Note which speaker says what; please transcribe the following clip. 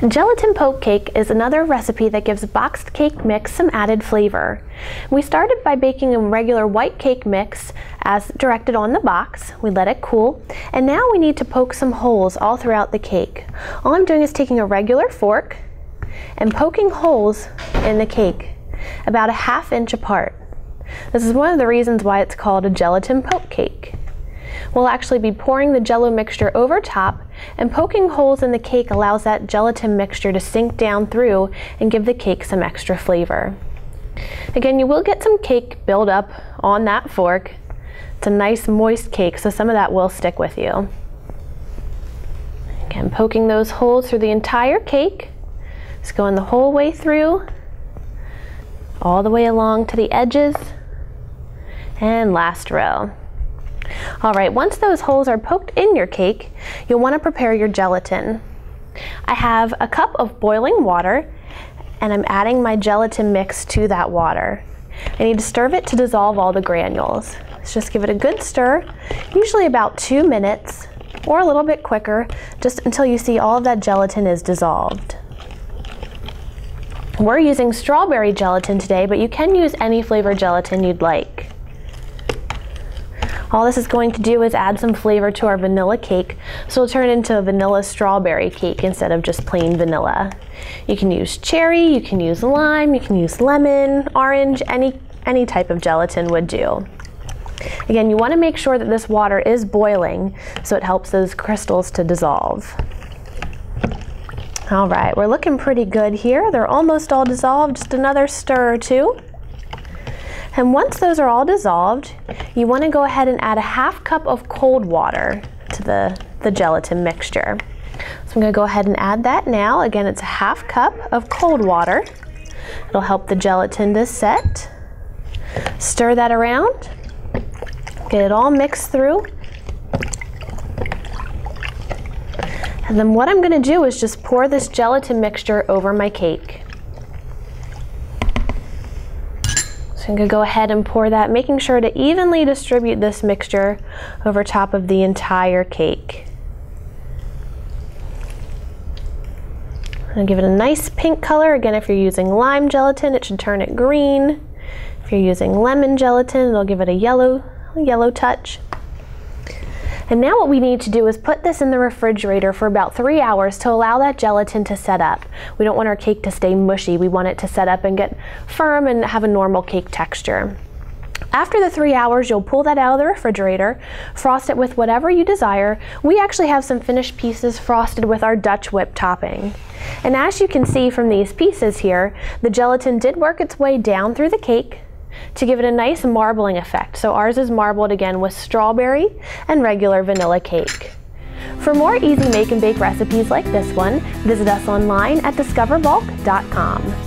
Speaker 1: Gelatin poke cake is another recipe that gives boxed cake mix some added flavor. We started by baking a regular white cake mix as directed on the box. We let it cool, and now we need to poke some holes all throughout the cake. All I'm doing is taking a regular fork and poking holes in the cake about a ½ inch apart. This is one of the reasons why it's called a gelatin poke cake. We'll actually be pouring the Jell-O mixture over top, and poking holes in the cake allows that gelatin mixture to sink down through and give the cake some extra flavor. Again, you will get some cake build up on that fork. It's a nice moist cake, so some of that will stick with you. Again, poking those holes through the entire cake. Just going the whole way through, all the way along to the edges, and last row. All right, once those holes are poked in your cake, you'll want to prepare your gelatin. I have a cup of boiling water, and I'm adding my gelatin mix to that water. I need to stir it to dissolve all the granules. Let's just give it a good stir, usually about 2 minutes, or a little bit quicker, just until you see all of that gelatin is dissolved. We're using strawberry gelatin today, but you can use any flavor gelatin you'd like. All this is going to do is add some flavor to our vanilla cake, so it'll turn into a vanilla strawberry cake instead of just plain vanilla. You can use cherry, you can use lime, you can use lemon, orange, any type of gelatin would do. Again, you want to make sure that this water is boiling so it helps those crystals to dissolve. All right, we're looking pretty good here. They're almost all dissolved, just another stir or two. And once those are all dissolved, you want to go ahead and add a ½ cup of cold water to the gelatin mixture. So I'm going to go ahead and add that now. Again, it's a ½ cup of cold water. It'll help the gelatin to set. Stir that around. Get it all mixed through. And then what I'm going to do is just pour this gelatin mixture over my cake. I'm going to go ahead and pour that, making sure to evenly distribute this mixture over top of the entire cake. I'm going to give it a nice pink color. Again, if you're using lime gelatin, it should turn it green. If you're using lemon gelatin, it'll give it a yellow touch. And now what we need to do is put this in the refrigerator for about 3 hours to allow that gelatin to set up. We don't want our cake to stay mushy. We want it to set up and get firm and have a normal cake texture. After the 3 hours, you'll pull that out of the refrigerator, frost it with whatever you desire. We actually have some finished pieces frosted with our Dutch whip topping. And as you can see from these pieces here, the gelatin did work its way down through the cake to give it a nice marbling effect. So ours is marbled again with strawberry and regular vanilla cake. For more easy make and bake recipes like this one, visit us online at discoverbulk.com.